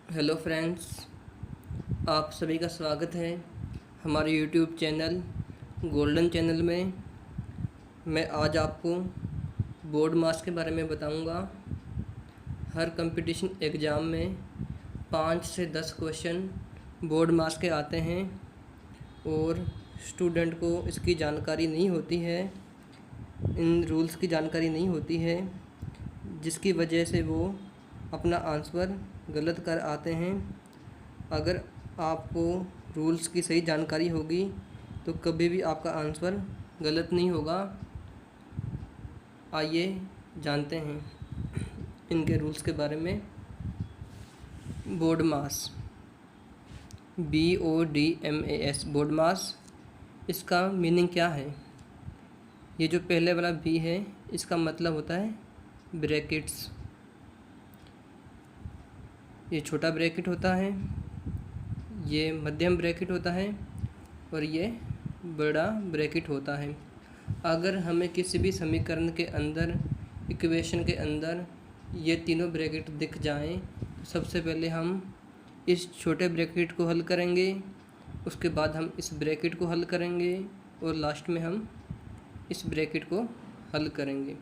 Hello friends, आप सभी का स्वागत है हमारे यूट्यूब चैनल गोल्डन चैनल में। मैं आज आपको बोर्ड मास के बारे में बताऊंगा। हर कंपटीशन एग्ज़ाम में 5 से 10 क्वेश्चन बोर्ड मास के आते हैं और स्टूडेंट को इसकी जानकारी नहीं होती है, इन रूल्स की जानकारी नहीं होती है, जिसकी वजह से वो अपना आंसर गलत कर आते हैं। अगर आपको रूल्स की सही जानकारी होगी तो कभी भी आपका आंसर गलत नहीं होगा। आइए जानते हैं इनके रूल्स के बारे में। बोर्ड मास, BODMAS, बोर्ड मास, इसका मीनिंग क्या है? ये जो पहले वाला B है, इसका मतलब होता है ब्रैकेट्स। ये छोटा ब्रैकेट होता है, ये मध्यम ब्रैकेट होता है और ये बड़ा ब्रैकेट होता है। अगर हमें किसी भी समीकरण के अंदर, इक्वेशन के अंदर ये तीनों ब्रैकेट दिख जाएं, तो सबसे पहले हम इस छोटे ब्रैकेट को हल करेंगे, उसके बाद हम इस ब्रैकेट को हल करेंगे और लास्ट में हम इस ब्रैकेट को हल करेंगे।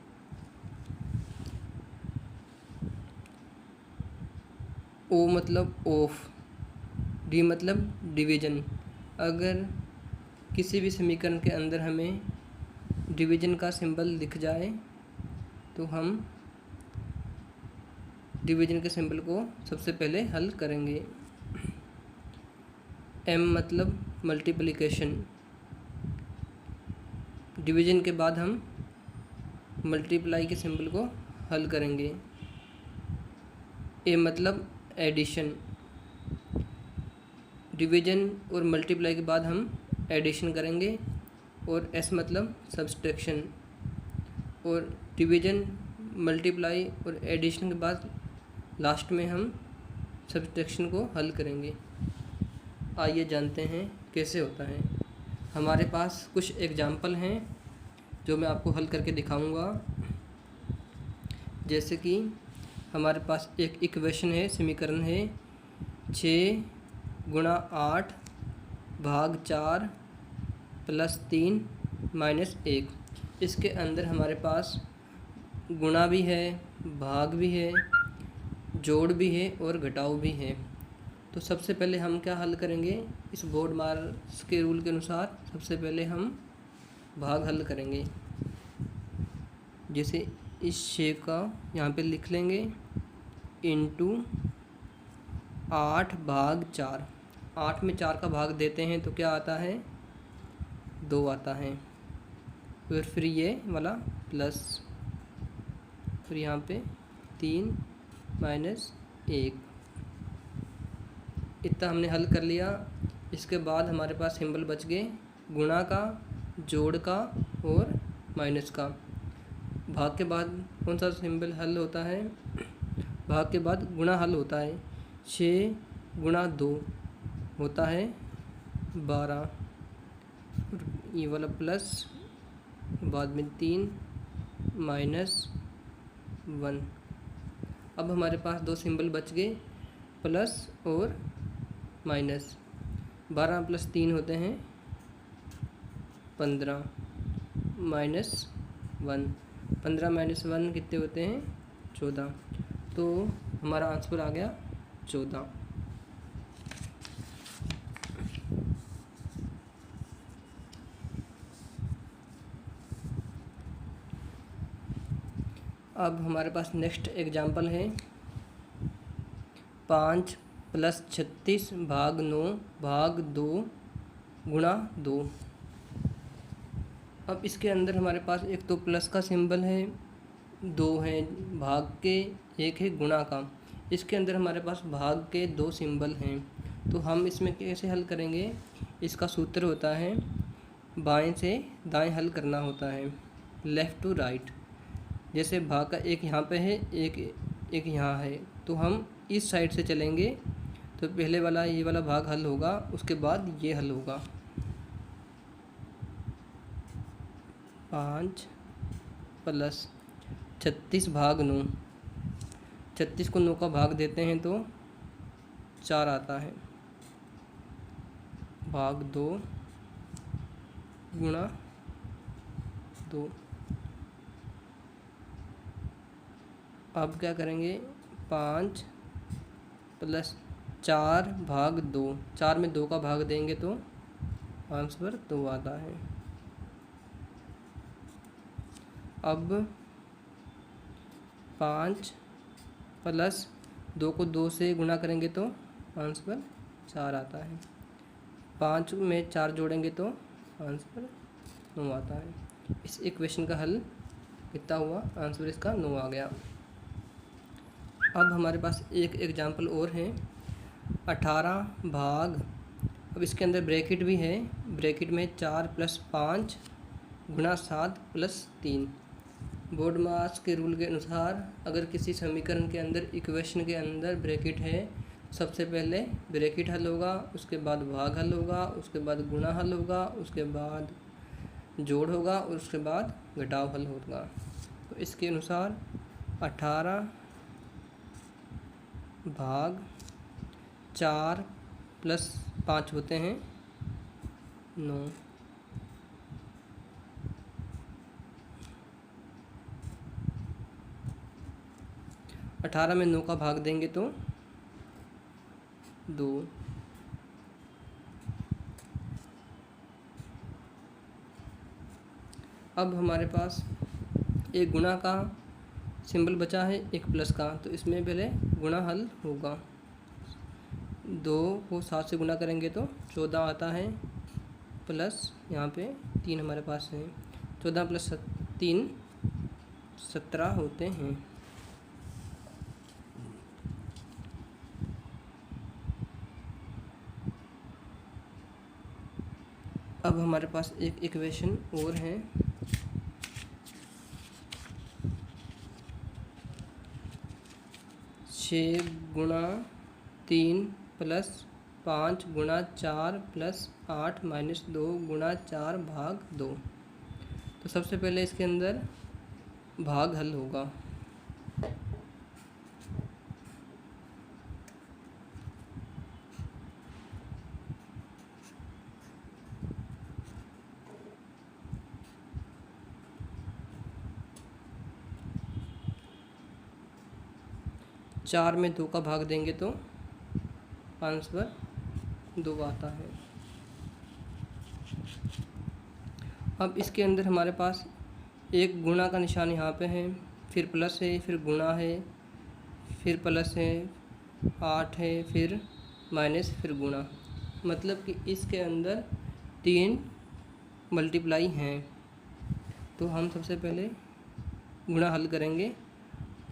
O मतलब ऑफ, D मतलब डिवीज़न। अगर किसी भी समीकरण के अंदर हमें डिवीज़न का सिंबल दिख जाए तो हम डिवीज़न के सिंबल को सबसे पहले हल करेंगे। M मतलब मल्टीप्लिकेशन, डिवीज़न के बाद हम मल्टीप्लाई के सिंबल को हल करेंगे। A मतलब एडिशन, डिवीज़न और मल्टीप्लाई के बाद हम एडिशन करेंगे। और S मतलब सब्सट्रैक्शन, और डिवीज़न, मल्टीप्लाई और एडिशन के बाद लास्ट में हम सब्सट्रैक्शन को हल करेंगे। आइए जानते हैं कैसे होता है। हमारे पास कुछ एग्जाम्पल हैं जो मैं आपको हल करके दिखाऊंगा। जैसे कि हमारे पास एक इक्वेशन है, समीकरण है 6 गुणा 8 भाग 4 प्लस 3 माइनस 1। इसके अंदर हमारे पास गुणा भी है, भाग भी है, जोड़ भी है और घटाव भी है। तो सबसे पहले हम क्या हल करेंगे? इस बोर्ड मास के रूल के अनुसार सबसे पहले हम भाग हल करेंगे। जैसे इस 6 का यहाँ पे लिख लेंगे इंटू 8 भाग 4। 8 में 4 का भाग देते हैं तो क्या आता है? 2 आता है। और फिर ये वाला प्लस, फिर यहाँ पे 3 माइनस 1। इतना हमने हल कर लिया। इसके बाद हमारे पास सिंबल बच गए गुणा का, जोड़ का और माइनस का। भाग के बाद कौन सा सिंबल हल होता है? भाग के बाद गुणा हल होता है। 6 गुणा 2 होता है 12, ये वाला प्लस, बाद में 3 माइनस 1। अब हमारे पास दो सिंबल बच गए, प्लस और माइनस। 12 प्लस 3 होते हैं 15 माइनस 1। 15 माइनस 1 कितने होते हैं? 14। तो हमारा आंसर आ गया 14। अब हमारे पास नेक्स्ट एग्जाम्पल है 5 प्लस 36 भाग 9 भाग 2 गुणा 2। अब इसके अंदर हमारे पास एक तो प्लस का सिंबल है, 2 है भाग के, एक है गुणा का। इसके अंदर हमारे पास भाग के 2 सिंबल हैं। तो हम इसमें कैसे हल करेंगे? इसका सूत्र होता है बाएं से दाएं हल करना होता है, लेफ़्ट टू राइट। जैसे भाग का एक यहाँ पे है, एक यहाँ है, तो हम इस साइड से चलेंगे तो पहले वाला ये वाला भाग हल होगा, उसके बाद ये हल होगा। 5 प्लस 36 भाग 9, 36 को 9 का भाग देते हैं तो 4 आता है, भाग 2 गुणा 2। अब क्या करेंगे, 5 प्लस 4 भाग 2, 4 में 2 का भाग देंगे तो आंसर 2 आता है। अब 5 प्लस 2 को 2 से गुणा करेंगे तो आंसर 4 आता है। 5 में 4 जोड़ेंगे तो आंसर 9 आता है। इस इक्वेशन का हल कितना हुआ, आंसर इसका 9 आ गया। अब हमारे पास एक एग्जाम्पल और है, 18 भाग, अब इसके अंदर ब्रैकेट भी है, ब्रैकेट में 4 प्लस 5 गुणा 7 प्लस 3। बोर्ड मास के रूल के अनुसार अगर किसी समीकरण के अंदर, इक्वेशन के अंदर ब्रैकेट है, सबसे पहले ब्रैकेट हल होगा, उसके बाद भाग हल होगा, उसके बाद गुणा हल होगा, उसके बाद जोड़ होगा और उसके बाद घटाव हल होगा। तो इसके अनुसार 18 भाग 4 प्लस 5 होते हैं 9। 18 में 9 का भाग देंगे तो 2। अब हमारे पास एक गुणा का सिंबल बचा है, एक प्लस का, तो इसमें पहले गुणा हल होगा। 2 को 7 से गुणा करेंगे तो 14 आता है, प्लस यहाँ पे 3 हमारे पास है, 14 प्लस 3 17 होते हैं। अब हमारे पास एक इक्वेशन और है, 6 गुणा 3 प्लस 5 गुणा 4 प्लस 8 माइनस 2 गुणा 4 भाग 2। तो सबसे पहले इसके अंदर भाग हल होगा। चार में 2 का भाग देंगे तो आंसर 2 आता है। अब इसके अंदर हमारे पास एक गुणा का निशान यहाँ पे है, फिर प्लस है, फिर गुणा है, फिर प्लस है, 8 है, फिर माइनस, फिर गुणा, मतलब कि इसके अंदर 3 मल्टीप्लाई हैं। तो हम सबसे पहले गुणा हल करेंगे।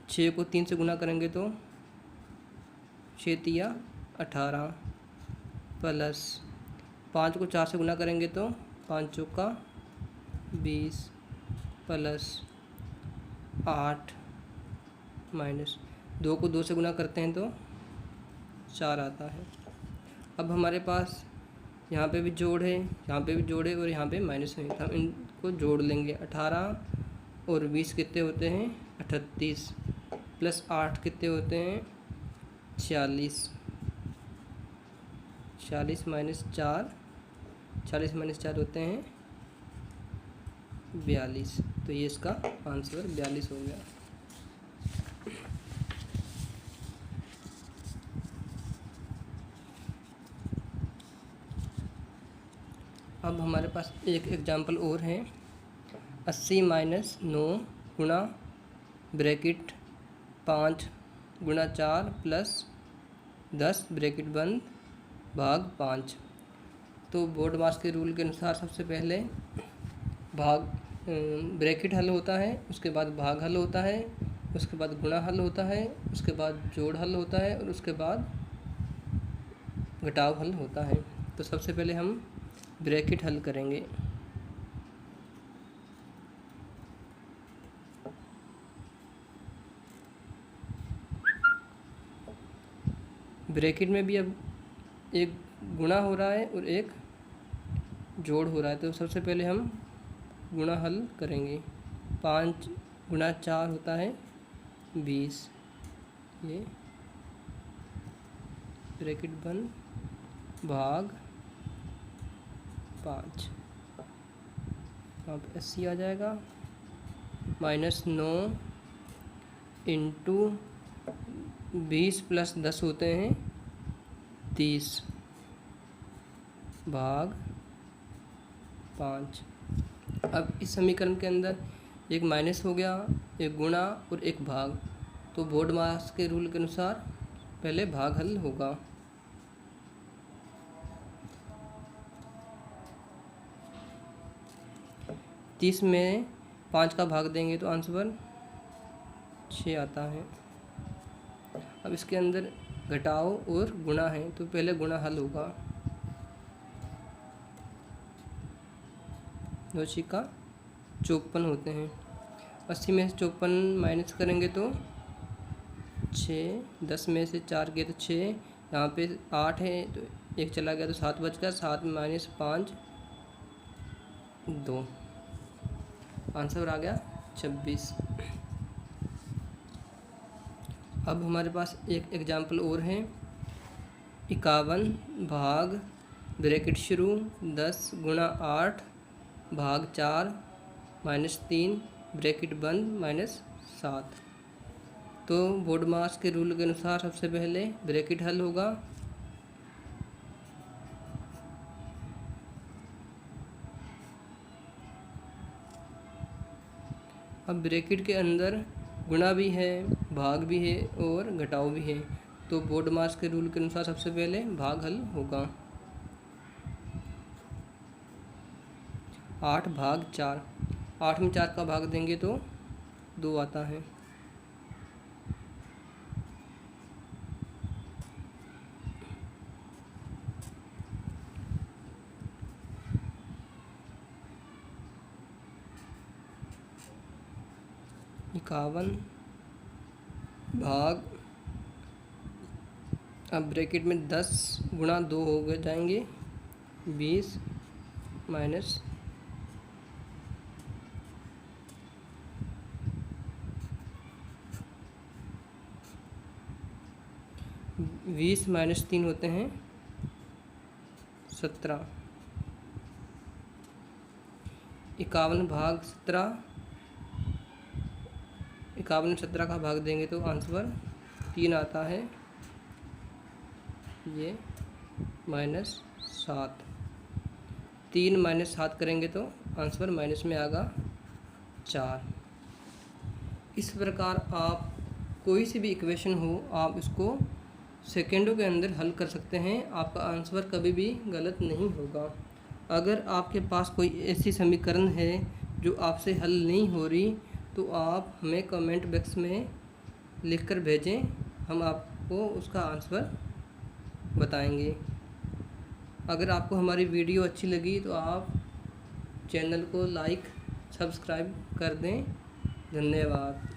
6 को 3 से गुणा करेंगे तो 6 तिया 18 प्लस 5 को 4 से गुणा करेंगे तो 5 चौका 20 प्लस 8 माइनस 2 को 2 से गुणा करते हैं तो 4 आता है। अब हमारे पास यहाँ पे भी जोड़ है, यहाँ पे भी जोड़ है और यहाँ पे माइनस है, हम इनको जोड़ लेंगे। 18 और 20 कितने होते हैं 38 प्लस 8 कितने होते हैं 46, 46 माइनस 4, 40 माइनस 4 होते हैं 42। तो ये इसका आंसर 42 हो गया। अब हमारे पास एक एग्जाम्पल और है, 80 माइनस 9 गुणा ब्रैकेट 5 गुणा 4 प्लस 10 ब्रैकेट बंद भाग 5। तो बोर्ड मास के रूल के अनुसार सबसे पहले भाग ब्रैकेट हल होता है, उसके बाद भाग हल होता है, उसके बाद गुणा हल होता है, उसके बाद जोड़ हल होता है और उसके बाद घटाव हल होता है। तो सबसे पहले हम ब्रैकेट हल करेंगे। ब्रैकेट में भी अब एक गुणा हो रहा है और एक जोड़ हो रहा है, तो सबसे पहले हम गुणा हल करेंगे। 5 गुणा 4 होता है 20, ये ब्रैकेट बंद भाग 5, यहाँ पे 80 आ जाएगा, -9 इंटू 20 + 10 होते हैं 30 भाग 5। अब इस समीकरण के अंदर एक माइनस हो गया, एक गुणा और एक भाग, तो बोर्डमास के रूल के अनुसार पहले भाग हल होगा। तीस में 5 का भाग देंगे तो आंसर 6 आता है। अब इसके अंदर घटाव और गुणा है, तो पहले गुणा हल होगा। 2 छिक्का 54 होते हैं। 80 में से 54 माइनस करेंगे तो 6, 10 में से 4 गए तो 6, यहाँ पे 8 है तो 1 चला गया तो 7 बच गया, 7 - 5 2, आंसर आ गया 26। अब हमारे पास एक एग्जाम्पल और है। 51 भाग ब्रैकेट शुरू 10 × 8 भाग 4 -3 ब्रैकेट बंद -7। तो बोर्डमास के रूल के अनुसार सबसे पहले ब्रैकेट हल होगा। अब ब्रैकेट के अंदर गुणा भी है, भाग भी है और घटाव भी है, तो बोर्डमास के रूल के अनुसार सबसे पहले भाग हल होगा। 8 भाग 4, 8 में 4 का भाग देंगे तो 2 आता है। इक्यावन भाग, अब ब्रैकेट में 10 × 2 हो गए जाएंगे 20 माइनस 3 होते हैं 17। 51 भाग 17, 51 में 17 का भाग देंगे तो आंसर 3 आता है, ये -7। 3 - 7 करेंगे तो आंसर माइनस में आएगा 4। इस प्रकार आप कोई सी भी इक्वेशन हो आप इसको सेकेंडों के अंदर हल कर सकते हैं, आपका आंसर कभी भी गलत नहीं होगा। अगर आपके पास कोई ऐसी समीकरण है जो आपसे हल नहीं हो रही तो आप हमें कमेंट बॉक्स में लिखकर भेजें, हम आपको उसका आंसर बताएंगे। अगर आपको हमारी वीडियो अच्छी लगी तो आप चैनल को लाइक सब्सक्राइब कर दें। धन्यवाद।